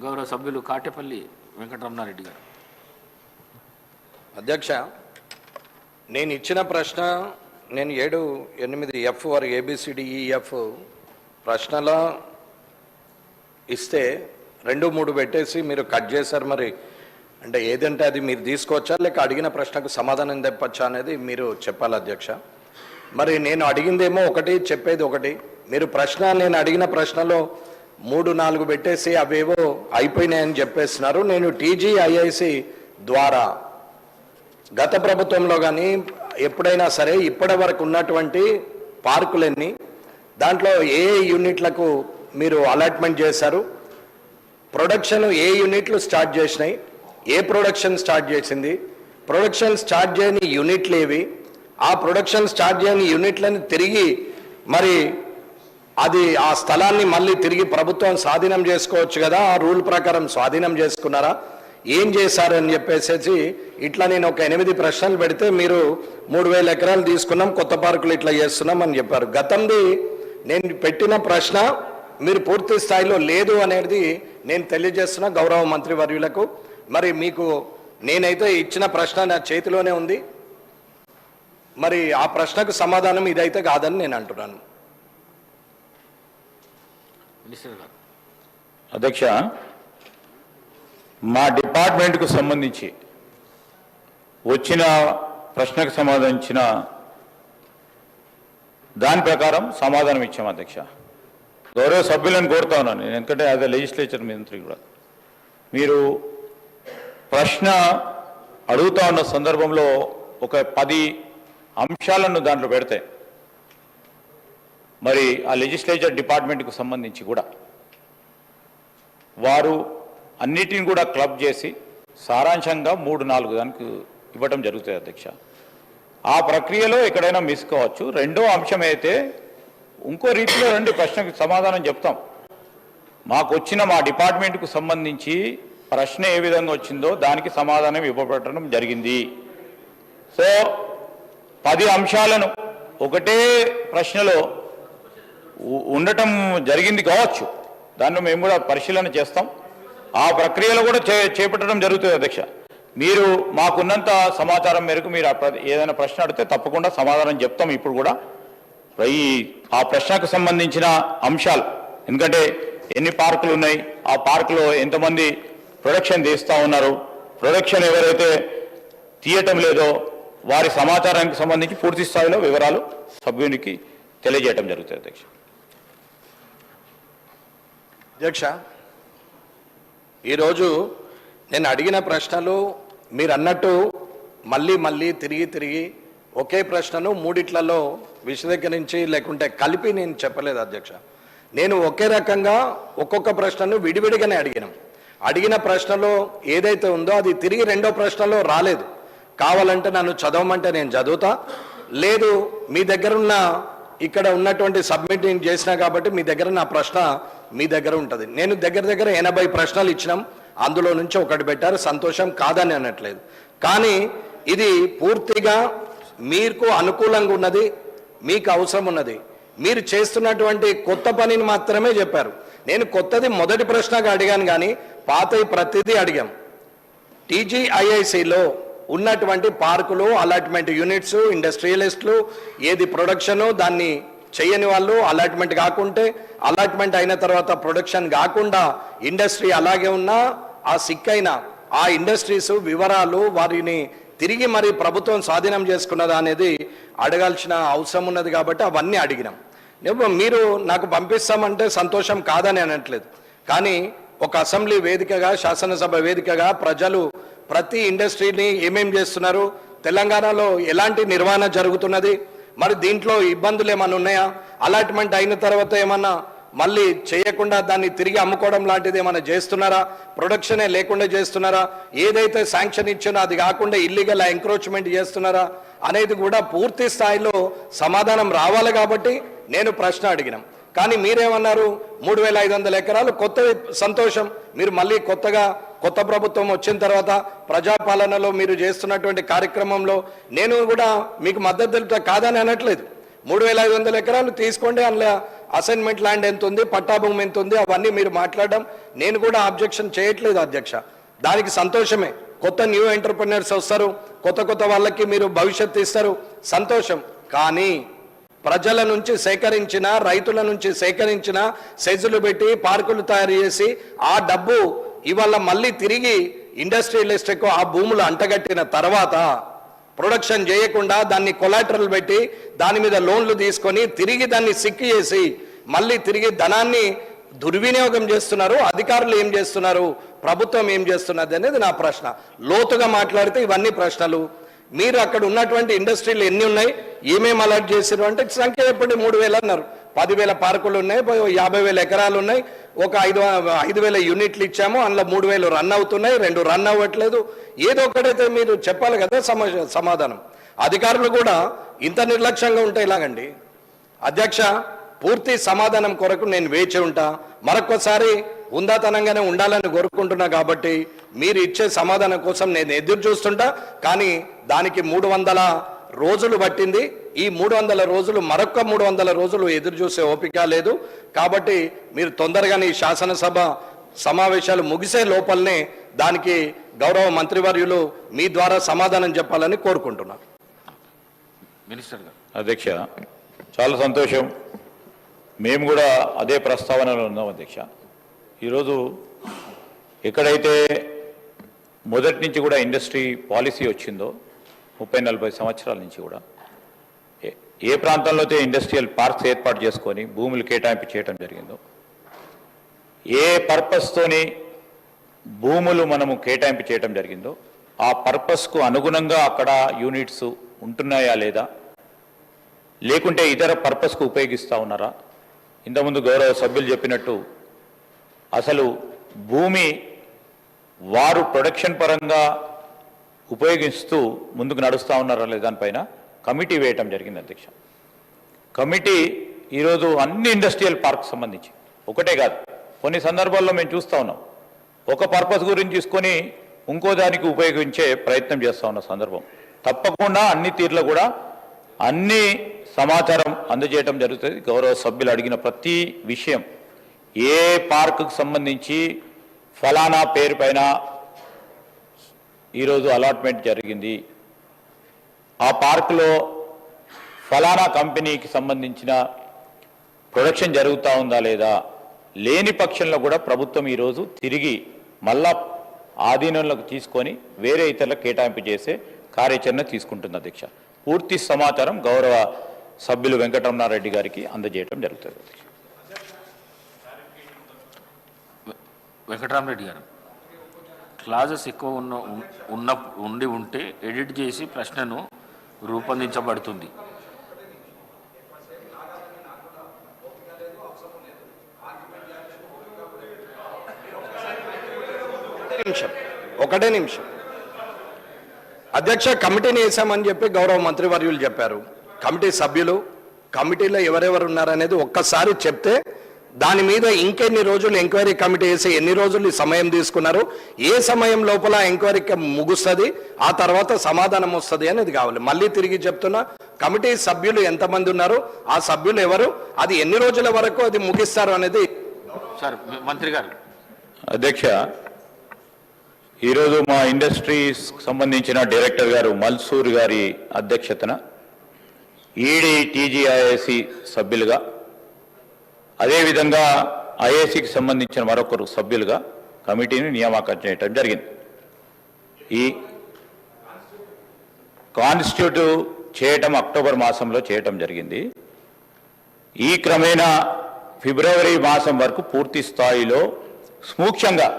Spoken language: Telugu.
గౌరవ సభ్యులు కాటేపల్లి వెంకటరమణారెడ్డి గారు. అధ్యక్ష, నేను ఇచ్చిన ప్రశ్న నేను 7, 8 F వారు ABCDEF ప్రశ్నలో ఇస్తే 2, 3 పెట్టేసి మీరు కట్ చేశారు. మరి అంటే ఏదంటే అది మీరు తీసుకోవచ్చా లేక అడిగిన ప్రశ్నకు సమాధానం తెప్పచ్చా అనేది మీరు చెప్పాలి అధ్యక్ష. మరి నేను అడిగిందేమో ఒకటి, చెప్పేది ఒకటి. మీరు ప్రశ్న నేను అడిగిన ప్రశ్నలో 3, 4 పెట్టేసి అవేవో అయిపోయినాయని చెప్పేస్తున్నారు. నేను TGIIC ద్వారా గత ప్రభుత్వంలో కానీ ఎప్పుడైనా సరే ఇప్పటి వరకు ఉన్నటువంటి పార్కులన్నీ దాంట్లో ఏ యూనిట్లకు మీరు అలాట్మెంట్ చేశారు, ప్రొడక్షన్ ఏ యూనిట్లు స్టార్ట్ చేసినాయి, ఏ ప్రొడక్షన్ స్టార్ట్ చేసింది, ప్రొడక్షన్ స్టార్ట్ చేయని యూనిట్లు ఏవి, ఆ ప్రొడక్షన్ స్టార్ట్ చేయని యూనిట్లను తిరిగి మరి అది ఆ స్థలాన్ని మళ్ళీ తిరిగి ప్రభుత్వం స్వాధీనం చేసుకోవచ్చు కదా, ఆ రూల్ ప్రకారం స్వాధీనం చేసుకున్నారా, ఏం చేశారని చెప్పేసి ఇట్లా నేను ఒక 8 ప్రశ్నలు పెడితే మీరు 3000 ఎకరాలు తీసుకున్నాం, కొత్త పార్కులు ఇట్లా చేస్తున్నాం అని చెప్పారు. గతంది నేను పెట్టిన ప్రశ్న మీరు పూర్తి స్థాయిలో లేదు అనేది నేను తెలియజేస్తున్నా గౌరవ మంత్రివర్యులకు. మరి మీకు నేనైతే ఇచ్చిన ప్రశ్న నా చేతిలోనే ఉంది. మరి ఆ ప్రశ్నకు సమాధానం ఇదైతే కాదని నేను అంటున్నాను. అధ్యక్ష, మా డిపార్ట్మెంట్కు సంబంధించి వచ్చిన ప్రశ్నకు సంబంధించిన దాని ప్రకారం సమాధానం ఇచ్చాము అధ్యక్ష. గౌరవ సభ్యులను కోరుతా ఉన్నాను నేను, ఎందుకంటే యాజ్ ఎ లెజిస్లేచర్ మంత్రి కూడా మీరు ప్రశ్న అడుగుతా ఉన్న సందర్భంలో ఒక 10 అంశాలను దాంట్లో పెడితే మరి ఆ లెజిస్లేచర్ డిపార్ట్మెంట్కు సంబంధించి కూడా వారు అన్నిటిని కూడా క్లబ్ చేసి సారాంశంగా 3, 4 దానికి ఇవ్వటం జరుగుతుంది అధ్యక్ష. ఆ ప్రక్రియలో ఎక్కడైనా మిస్ కావచ్చు. రెండో అంశం అయితే ఇంకో రీతిలో 2 ప్రశ్నకు సమాధానం చెప్తాం. మాకు వచ్చిన మా డిపార్ట్మెంట్కు సంబంధించి ప్రశ్న ఏ విధంగా వచ్చిందో దానికి సమాధానం ఇవ్వబడటం జరిగింది. సో 10 అంశాలను ఒకటే ప్రశ్నలో ఉండటం జరిగింది కావచ్చు, దాన్ని మేము కూడా పరిశీలన చేస్తాం. ఆ ప్రక్రియలో కూడా చేపట్టడం జరుగుతుంది అధ్యక్ష. మీరు మాకున్నంత సమాచారం మేరకు మీరు ఏదైనా ప్రశ్న అడిగితే తప్పకుండా సమాధానం చెప్తాం. ఇప్పుడు కూడా ఆ ప్రశ్నకు సంబంధించిన అంశాలు, ఎందుకంటే ఎన్ని పార్కులు ఉన్నాయి, ఆ పార్కులో ఎంతమంది ప్రొడక్షన్ తీస్తూ ఉన్నారు, ప్రొడక్షన్ ఎవరైతే తీయటం లేదో వారి సమాచారానికి సంబంధించి పూర్తి స్థాయిలో వివరాలు సభ్యునికి తెలియజేయడం జరుగుతుంది అధ్యక్ష. అధ్యక్ష, ఈరోజు నేను అడిగిన ప్రశ్నలు మీరు అన్నట్టు మళ్ళీ తిరిగి ఒకే ప్రశ్నను 3 విశదీకరించి లేకుంటే కలిపి నేను చెప్పలేదు అధ్యక్ష. నేను ఒకే రకంగా ఒక్కొక్క ప్రశ్నను విడివిడిగానే అడిగిన ప్రశ్నలో ఏదైతే ఉందో అది తిరిగి రెండో ప్రశ్నలో రాలేదు. కావాలంటే నన్ను చదవమంటే నేను చదువుతా, లేదు మీ దగ్గర ఉన్న ఇక్కడ ఉన్నటువంటి సబ్మిట్ నేను చేసినా కాబట్టి మీ దగ్గర నా ప్రశ్న మీ దగ్గర ఉంటుంది. నేను దగ్గర 80 ప్రశ్నలు ఇచ్చినాం, అందులో నుంచి ఒకటి పెట్టారు, సంతోషం, కాదని అనట్లేదు. కానీ ఇది పూర్తిగా మీకు అనుకూలంగా ఉన్నది, మీకు అవసరం ఉన్నది, మీరు చేస్తున్నటువంటి కొత్త పనిని మాత్రమే చెప్పారు. నేను కొత్తది మొదటి ప్రశ్నగా అడిగాను కానీ పాతవి ప్రతిదీ అడిగాం. TGIICలో ఉన్నటువంటి పార్కులు, అలాట్మెంట్ యూనిట్స్, ఇండస్ట్రియలిస్టులు, ఏది ప్రొడక్షను దాన్ని చేయని వాళ్ళు, అలాట్మెంట్ కాకుంటే అలాట్మెంట్ అయిన తర్వాత ప్రొడక్షన్ కాకుండా ఇండస్ట్రీ అలాగే ఉన్నా ఆ సిక్కైన ఆ ఇండస్ట్రీస్ వివరాలు వారిని తిరిగి మరి ప్రభుత్వం స్వాధీనం చేసుకున్నదా అనేది అడగాల్సిన అవసరం ఉన్నది. కాబట్టి అవన్నీ అడిగినాం. మీరు నాకు పంపిస్తామంటే సంతోషం, కాదని అనట్లేదు. కానీ ఒక అసెంబ్లీ వేదికగా, శాసనసభ వేదికగా ప్రజలు ప్రతి ఇండస్ట్రీని ఏమేం చేస్తున్నారు, తెలంగాణలో ఎలాంటి నిర్వహణ జరుగుతున్నది, మరి దీంట్లో ఇబ్బందులు ఏమైనా ఉన్నాయా, అలాట్మెంట్ అయిన తర్వాత ఏమన్నా మళ్ళీ చేయకుండా దాన్ని తిరిగి అమ్ముకోవడం లాంటిది ఏమైనా చేస్తున్నారా, ప్రొడక్షనే లేకుండా చేస్తున్నారా, ఏదైతే శాంక్షన్ ఇచ్చానో అది కాకుండా ఇల్లీగల్ ఎంక్రోచ్మెంట్ చేస్తున్నారా అనేది కూడా పూర్తి స్థాయిలో సమాధానం రావాలి. కాబట్టి నేను ప్రశ్న అడిగినాం. కానీ మీరేమన్నారు, 3500 ఎకరాలు కొత్తవి, సంతోషం. మీరు మళ్ళీ కొత్త ప్రభుత్వం వచ్చిన తర్వాత ప్రజాపాలనలో మీరు చేస్తున్నటువంటి కార్యక్రమంలో నేను కూడా మీకు మద్దతు తెలుపుతా, కాదని అనట్లేదు. 3500 ఎకరాలు తీసుకోండి, అందులో అసైన్మెంట్ ల్యాండ్ ఎంత ఉంది, పట్టాభూమి ఎంత ఉంది, అవన్నీ మీరు మాట్లాడడం నేను కూడా అబ్జెక్షన్ చేయట్లేదు అధ్యక్ష. దానికి సంతోషమే. కొత్త న్యూ ఎంటర్‌ప్రెన్యూర్స్ వస్తారు, కొత్త వాళ్ళకి మీరు భవిష్యత్తు ఇస్తారు, సంతోషం. కానీ ప్రజల నుంచి సేకరించిన, రైతుల నుంచి సేకరించిన సెజులు పెట్టి పార్కులు తయారు చేసి ఆ డబ్బు ఇవాళ మళ్ళీ తిరిగి ఇండస్ట్రియలిస్ట్కు ఆ భూములు అంటగట్టిన తర్వాత ప్రొడక్షన్ చేయకుండా దాన్ని కొలాటరల్ పెట్టి దాని మీద లోన్లు తీసుకొని తిరిగి దాన్ని సిక్కు చేసి మళ్ళీ తిరిగి ధనాన్ని దుర్వినియోగం చేస్తున్నారు. అధికారులు ఏం చేస్తున్నారు, ప్రభుత్వం ఏం చేస్తున్నది అనేది నా ప్రశ్న. లోతుగా మాట్లాడితే ఇవన్నీ ప్రశ్నలు. మీరు అక్కడ ఉన్నటువంటి ఇండస్ట్రీలు ఎన్ని ఉన్నాయి, ఏమేమి అలర్ట్ చేశారు అంటే సంఖ్య ఎప్పటి 3,000 అన్నారు. 10,000 పార్కులు ఉన్నాయి, 50,000 ఎకరాలు ఉన్నాయి, ఒక 5,000 యూనిట్లు ఇచ్చాము, అందులో 3,000 రన్ అవుతున్నాయి, 2 రన్ అవ్వట్లేదు. ఏదో ఒకటైతే మీరు చెప్పాలి కదా సమాధానం. అధికారులు కూడా ఇంత నిర్లక్ష్యంగా ఉంటే ఇలాగండి అధ్యక్ష. పూర్తి సమాధానం కొరకు నేను వేచి ఉంటా. మరొకసారి ఉందాతనంగానే ఉండాలని కోరుకుంటున్నా. కాబట్టి మీరు ఇచ్చే సమాధానం కోసం నేను ఎదురు చూస్తుంటా. కానీ దానికి 300 రోజులు పట్టింది. ఈ 300 రోజులు మరొక 300 రోజులు ఎదురు చూసే ఓపిక లేదు. కాబట్టి మీరు తొందరగానే ఈ శాసనసభ సమావేశాలు ముగిసే లోపలనే దానికి గౌరవ మంత్రివర్యులు మీ ద్వారా సమాధానం చెప్పాలని కోరుకుంటున్నా. మినిస్టర్ గారు. అధ్యక్ష, చాలా సంతోషం. మేము కూడా అదే ప్రస్తావనలో ఉన్నాం అధ్యక్ష. ఈరోజు ఎక్కడైతే మొదటి నుంచి కూడా ఇండస్ట్రీ పాలసీ వచ్చిందో 30-40 సంవత్సరాల నుంచి కూడా ఏ ప్రాంతంలో అయితే ఇండస్ట్రియల్ పార్క్స్ ఏర్పాటు చేసుకొని భూములు కేటాయింపు చేయడం జరిగిందో, ఏ పర్పస్తోని భూములు మనము కేటాయింపు చేయడం జరిగిందో ఆ పర్పస్కు అనుగుణంగా అక్కడ యూనిట్స్ ఉంటున్నాయా లేదా, లేకుంటే ఇతర పర్పస్కు ఉపయోగిస్తూ ఉన్నారా. ఇంతకుముందు గౌరవ సభ్యులు చెప్పినట్టు అసలు భూమి వారు ప్రొడక్షన్ పరంగా ఉపయోగిస్తూ ముందుకు నడుస్తూ ఉన్నారా లేదా దానిపైన కమిటీ వేయటం జరిగింది అధ్యక్ష. కమిటీ ఈరోజు అన్ని ఇండస్ట్రియల్ పార్క్ సంబంధించి ఒకటే కాదు, కొన్ని సందర్భాల్లో మేము చూస్తూ ఉన్నాం ఒక పర్పస్ గురించి తీసుకొని ఇంకో దానికి ఉపయోగించే ప్రయత్నం చేస్తూ ఉన్న సందర్భం. తప్పకుండా అన్ని తీర్లు కూడా అన్ని సమాచారం అందజేయడం జరుగుతుంది. గౌరవ సభ్యులు అడిగిన ప్రతి విషయం, ఏ పార్కుకు సంబంధించి ఫలానా పేరు పైన ఈరోజు అలాట్మెంట్ జరిగింది, ఆ పార్కులో ఫలానా కంపెనీకి సంబంధించిన ప్రొడక్షన్ జరుగుతూ ఉందా లేదా, లేని పక్షంలో కూడా ప్రభుత్వం ఈరోజు తిరిగి మళ్ళా ఆధీనంలోకి తీసుకొని వేరే ఇతరులకు కేటాయింపు చేసే కార్యాచరణ తీసుకుంటుంది అధ్యక్ష. పూర్తి సమాచారం గౌరవ సభ్యులు వెంకటరమణారెడ్డి గారికి అందజేయడం జరుగుతుంది. వెంకటరామరెడ్డి గారు, క్లాజెస్ ఎక్కువ ఉండి ఉంటే ఎడిట్ చేసి ప్రశ్నను రూపొందించబడుతుంది. ఒకటే నిమిషం అధ్యక్ష. కమిటీని వేసామని చెప్పి గౌరవ మంత్రివర్యులు చెప్పారు. కమిటీ సభ్యులు, కమిటీలో ఎవరెవరు ఉన్నారనేది ఒక్కసారి చెప్తే దాని మీద ఇంకెన్ని రోజులు ఎంక్వైరీ కమిటీ వేసి ఎన్ని రోజులు సమయం తీసుకున్నారు, ఏ సమయం లోపల ఎంక్వైరీకి ముగుస్తుంది, ఆ తర్వాత సమాధానం వస్తుంది అనేది కావాలి. మళ్ళీ తిరిగి చెప్తున్నా, కమిటీ సభ్యులు ఎంతమంది ఉన్నారు, ఆ సభ్యులు ఎవరు, అది ఎన్ని రోజుల వరకు అది ముగిస్తారు అనేది. సార్ మంత్రి గారు. అధ్యక్ష, ఈరోజు మా ఇండస్ట్రీస్ సంబంధించిన డైరెక్టర్ గారు మల్సూర్ గారి అధ్యక్షతన ఈడీ టీజీఐఏసీ సభ్యులుగా, అదేవిధంగా ఐఏసీకి సంబంధించిన మరొకరు సభ్యులుగా కమిటీని నియామకం చేయడం జరిగింది. ఈ కాన్స్టిట్యూట్ చేయటం అక్టోబర్ మాసంలో చేయటం జరిగింది. ఈ క్రమేణా ఫిబ్రవరి మాసం వరకు పూర్తి స్థాయిలో సూక్ష్మంగా